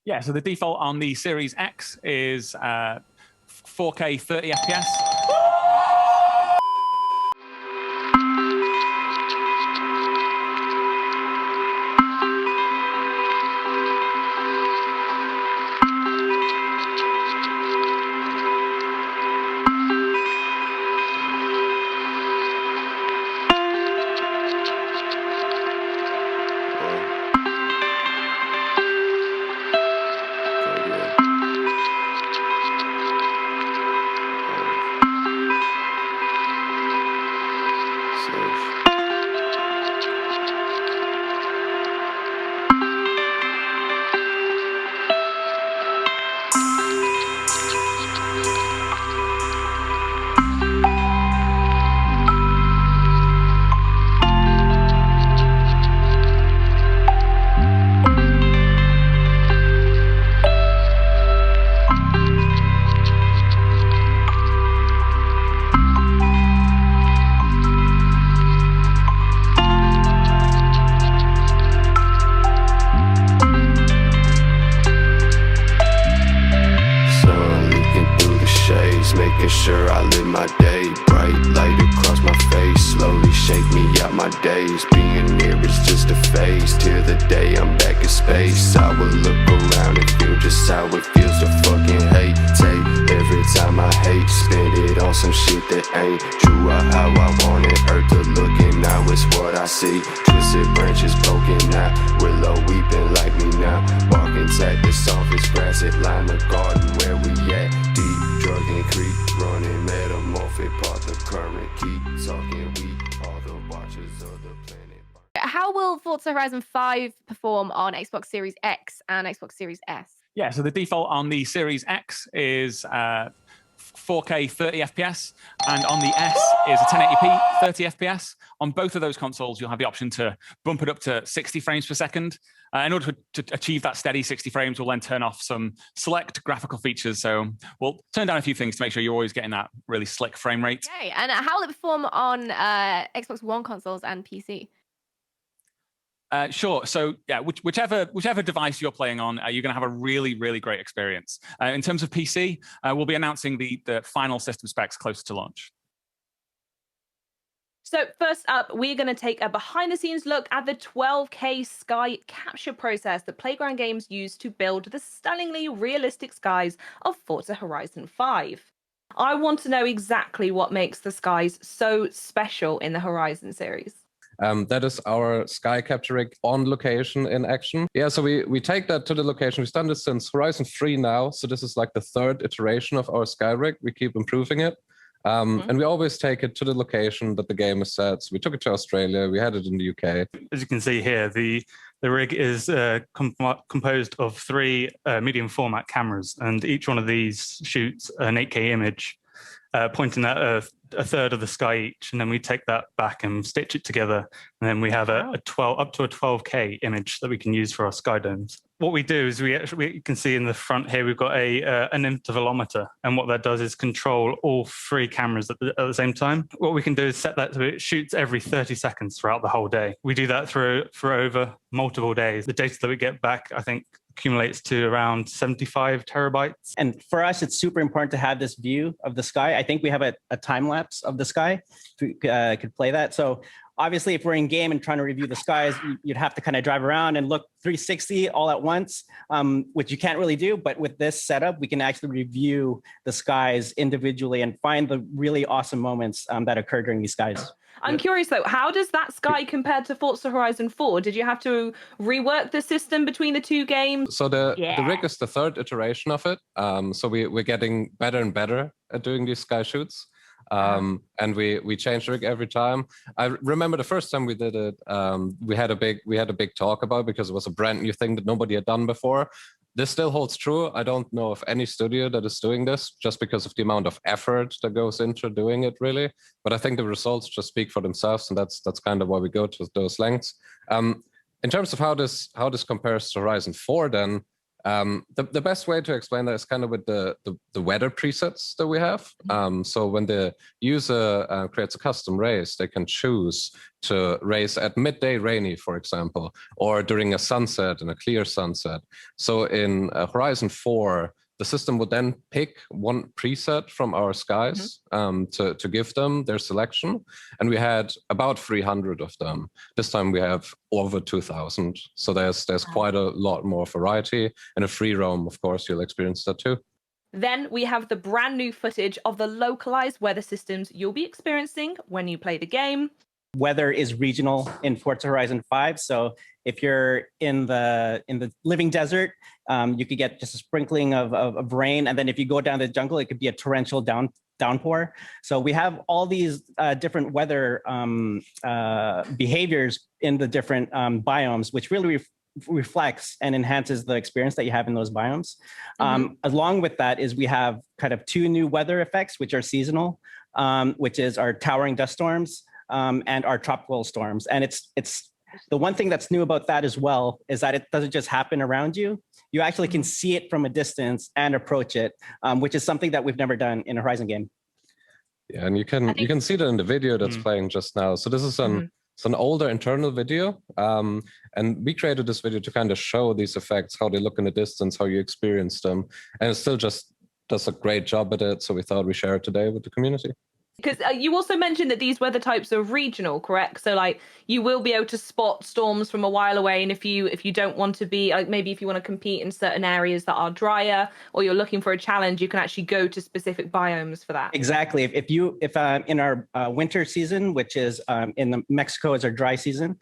Yeah, so the default on the Series X is 4K 30 FPS. Making sure I live my day. Bright light across my face, slowly shake me out my days. Being near is just a phase, till the day I'm back in space. I will look around and feel just how it feels to fucking hate. Take every time I hate, spend it on some shit that ain't true or how I want it. Hurt to look and now it's what I see. Twisted branches poking out, willow weeping like me now. Walking tag the softest grass, it line the garden where we at. Deep drug and creep, running metamorphic, part the current, keep talking weak, all the watchers of the planet. How will Forza Horizon 5 perform on Xbox Series X and Xbox Series S? Yeah, so the default on the Series X is 4K 30 FPS, and on the S is a 1080p 30 FPS. On both of those consoles, you'll have the option to bump it up to 60 frames per second. In order to achieve that steady 60 frames, we'll then turn off some select graphical features. So we'll turn down a few things to make sure you're always getting that really slick frame rate. Okay, and how will it perform on Xbox One consoles and PC? Sure. So yeah, whichever device you're playing on, you're going to have a really, really great experience. In terms of PC, we'll be announcing the final system specs closer to launch. So first up, we're going to take a behind-the-scenes look at the 12K sky capture process that Playground Games used to build the stunningly realistic skies of Forza Horizon 5. I want to know exactly what makes the skies so special in the Horizon series. That is our sky capture rig on location in action. Yeah, so we take that to the location. We've done this since Horizon 3 now, so this is like the third iteration of our sky rig. We keep improving it. And we always take it to the location that the game is set. So we took it to Australia, we had it in the UK. As you can see here, the rig is composed of 3 medium format cameras, and each one of these shoots an 8K image pointing at a third of the sky each, and then we take that back and stitch it together, and then we have up to a 12K image that we can use for our sky domes. What we do is you can see in the front here we've got an intervalometer, and what that does is control all 3 cameras at the same time. What we can do is set that so it shoots every 30 seconds throughout the whole day. We do that for over multiple days. The data that we get back, I think, accumulates to around 75 terabytes. And for us, it's super important to have this view of the sky. I think we have a time lapse of the sky. We could play that. So obviously, if we're in game and trying to review the skies, you'd have to kind of drive around and look 360 all at once, which you can't really do. But with this setup, we can actually review the skies individually and find the really awesome moments that occur during these skies. I'm curious though, how does that sky compare to Forza Horizon 4? Did you have to rework the system between the 2 games? So the rig is the third iteration of it. So we're getting better and better at doing these sky shoots. And we change the rig every time. I remember the first time we did it, we had a big talk about it because it was a brand new thing that nobody had done before. This still holds true. I don't know of any studio that is doing this just because of the amount of effort that goes into doing it, really. But I think the results just speak for themselves, and that's kind of why we go to those lengths. In terms of how this compares to Horizon 4, then The best way to explain that is kind of with the weather presets that we have. So when the user creates a custom race, they can choose to race at midday rainy, for example, or during a sunset and a clear sunset. So in Horizon 4, the system would then pick one preset from our skies to give them their selection. And we had about 300 of them. This time we have over 2,000. So there's quite a lot more variety. And a free roam, of course, you'll experience that too. Then we have the brand new footage of the localized weather systems you'll be experiencing when you play the game. Weather is regional in Forza Horizon 5. So if you're in the living desert, you could get just a sprinkling of rain. And then if you go down the jungle, it could be a torrential downpour. So we have all these different weather behaviors in the different biomes, which really reflects and enhances the experience that you have in those biomes. Along with that is we have kind of two new weather effects, which are seasonal, which is our towering dust storms and our tropical storms. And it's the one thing that's new about that as well is that it doesn't just happen around you. You actually can see it from a distance and approach it, which is something that we've never done in a Horizon game. Yeah, and you can see that in the video that's playing just now. So this is it's an older internal video, and we created this video to kind of show these effects, how they look in the distance, how you experience them, and it still just does a great job at it. So we thought we'd share it today with the community. Because you also mentioned that these weather types are regional, correct? So like you will be able to spot storms from a while away, and if you don't want to be like, maybe if you want to compete in certain areas that are drier, or you're looking for a challenge, you can actually go to specific biomes for that. Exactly. If in our winter season, which is in Mexico is our dry season,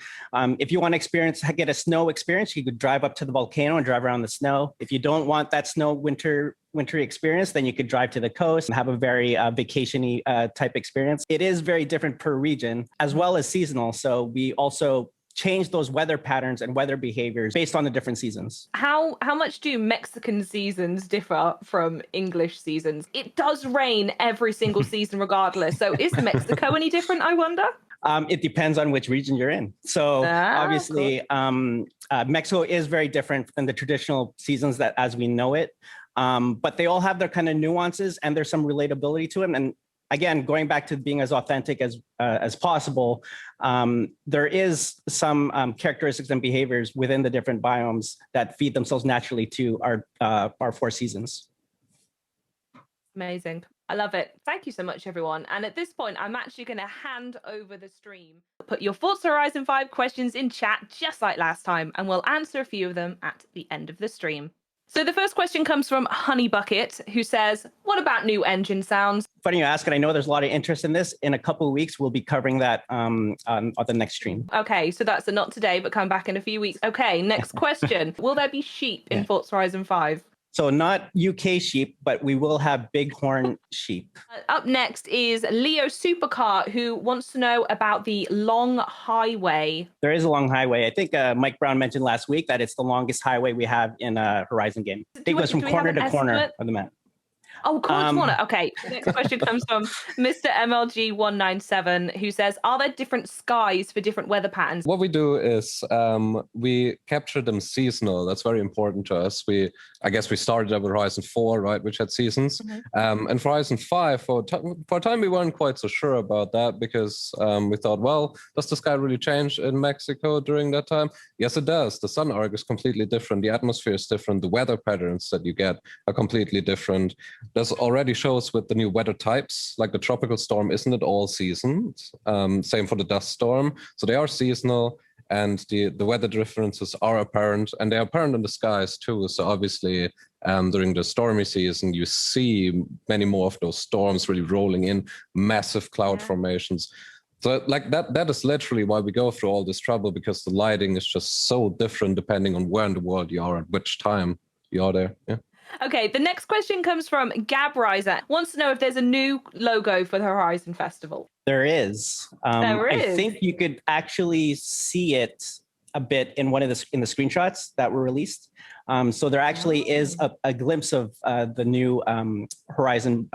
if you want to get a snow experience, you could drive up to the volcano and drive around the snow. If you don't want that snow wintry experience, then you could drive to the coast and have a very vacation-y type experience. It is very different per region as well as seasonal. So we also change those weather patterns and weather behaviors based on the different seasons. How much do Mexican seasons differ from English seasons? It does rain every single season regardless. So is Mexico any different, I wonder? It depends on which region you're in. So obviously, Mexico is very different than the traditional seasons that as we know it. But they all have their kind of nuances and there's some relatability to them. And again, going back to being as authentic as possible, there is some characteristics and behaviors within the different biomes that feed themselves naturally to our four seasons. Amazing. I love it. Thank you so much, everyone. And at this point, I'm actually going to hand over the stream. Put your Forza Horizon 5 questions in chat, just like last time, and we'll answer a few of them at the end of the stream. So the first question comes from Honey Bucket, who says, what about new engine sounds? Funny you ask, and I know there's a lot of interest in this. In a couple of weeks, we'll be covering that on the next stream. Okay, so that's a not today, but come back in a few weeks. Okay, next question. Will there be sheep in Forza Horizon 5? So not UK sheep, but we will have bighorn sheep. Up next is Leo Supercar, who wants to know about the long highway. There is a long highway. I think Mike Brown mentioned last week that it's the longest highway we have in a Horizon game. I think it goes from corner to corner of the map. Oh, corner. Okay. The next question comes from Mr. MLG197, who says, are there different skies for different weather patterns? What we do is we capture them seasonal. That's very important to us. I guess we started up with Horizon 4, right, which had seasons. And for Horizon 5, for a time, we weren't quite so sure about that because we thought, well, does the sky really change in Mexico during that time? Yes, it does. The sun arc is completely different. The atmosphere is different. The weather patterns that you get are completely different. There's already shows with the new weather types, like the tropical storm isn't at all seasons. Same for the dust storm. So they are seasonal and the weather differences are apparent and they're apparent in the skies too. So obviously during the stormy season, you see many more of those storms really rolling in, massive cloud formations. So like that is literally why we go through all this trouble, because the lighting is just so different depending on where in the world you are at which time you are there. Yeah. Okay, the next question comes from Gab Riser. Wants to know if there's a new logo for the Horizon Festival. There is. There is. I think you could actually see it a bit in one of the screenshots that were released. So there actually is a glimpse of the new Horizon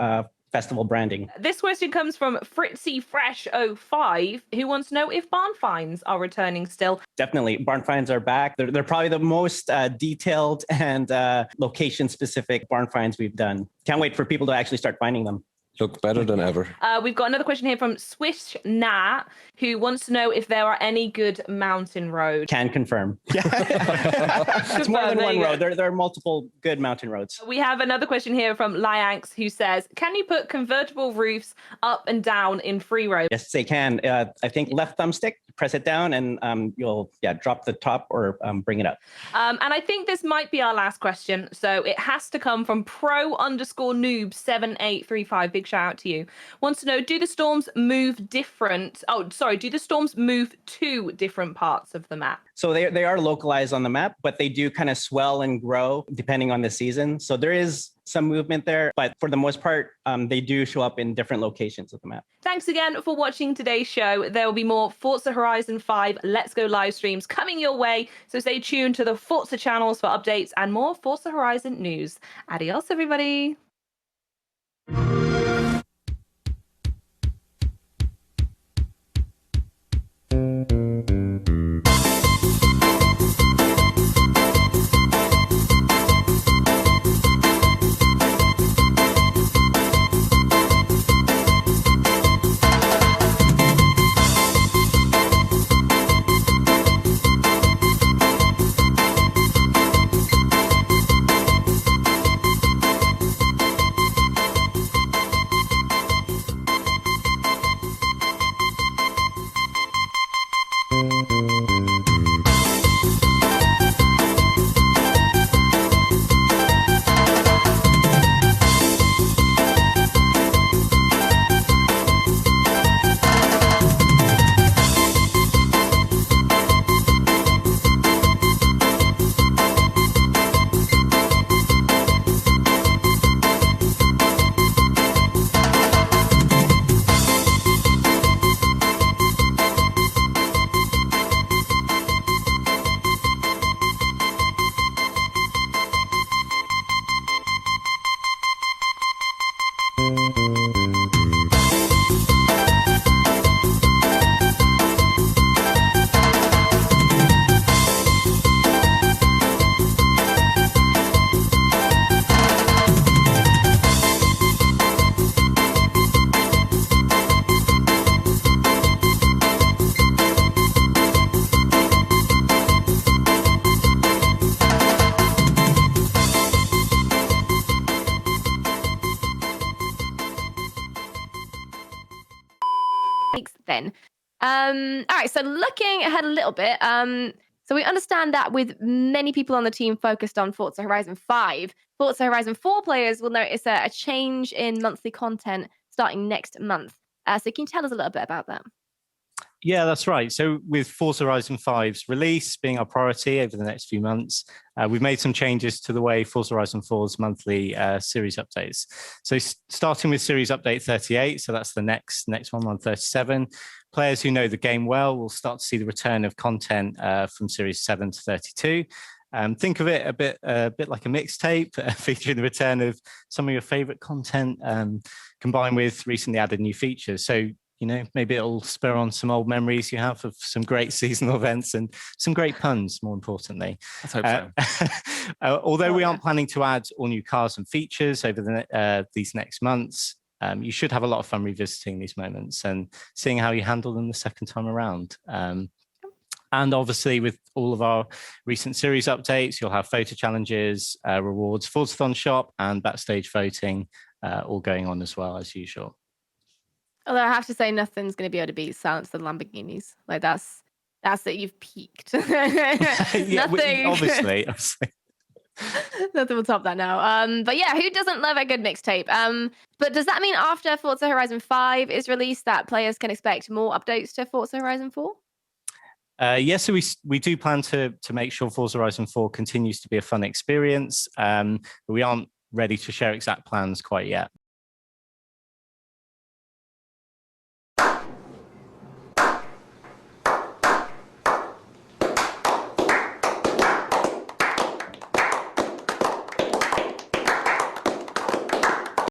festival branding. This question comes from Fritzy Fresh 05, who wants to know if barn finds are returning still. Definitely, barn finds are back. They're probably the most detailed and location-specific barn finds we've done. Can't wait for people to actually start finding them. Look better than ever. We've got another question here from Swish Nat, who wants to know if there are any good mountain roads. Can confirm. It's more than one road. There are multiple good mountain roads. We have another question here from Lyanx, who says, can you put convertible roofs up and down in free roam? Yes, they can. I think left thumbstick, press it down, and you'll drop the top or bring it up. And I think this might be our last question. So it has to come from pro_noob7835. Big shout out to you. Wants to know, do the storms move different? Oh, sorry. Do the storms move to different parts of the map? So they are localized on the map, but they do kind of swell and grow depending on the season. So there is some movement there, but for the most part, they do show up in different locations of the map. Thanks again for watching today's show. There will be more Forza Horizon 5 Let's Go live streams coming your way, so stay tuned to the Forza channels for updates and more Forza Horizon news. Adios, everybody. Then. All right, so looking ahead a little bit, so we understand that with many people on the team focused on Forza Horizon 5, Forza Horizon 4 players will notice a change in monthly content starting next month. So can you tell us a little bit about that? Yeah, that's right. So with Forza Horizon 5's release being our priority over the next few months, we've made some changes to the way Forza Horizon 4's monthly series updates. So starting with series update 38, so that's the next one on 37, players who know the game well will start to see the return of content from series 7 to 32. Think of it a bit like a mixtape, featuring the return of some of your favorite content combined with recently added new features. So maybe it'll spur on some old memories you have of some great seasonal events and some great puns, more importantly. Let's hope so. Although we aren't planning to add all new cars and features over these next months, you should have a lot of fun revisiting these moments and seeing how you handle them the second time around. And obviously, with all of our recent series updates, you'll have photo challenges, rewards, Forzathon shop, and backstage voting all going on as well, as usual. Although I have to say, nothing's going to be able to beat Silence of the Lamborghinis. Like that's that you've peaked. Yeah, Nothing. Obviously. Nothing will top that now. But yeah, who doesn't love a good mixtape? But does that mean after Forza Horizon 5 is released that players can expect more updates to Forza Horizon 4? Yes, so we do plan to make sure Forza Horizon 4 continues to be a fun experience, but we aren't ready to share exact plans quite yet.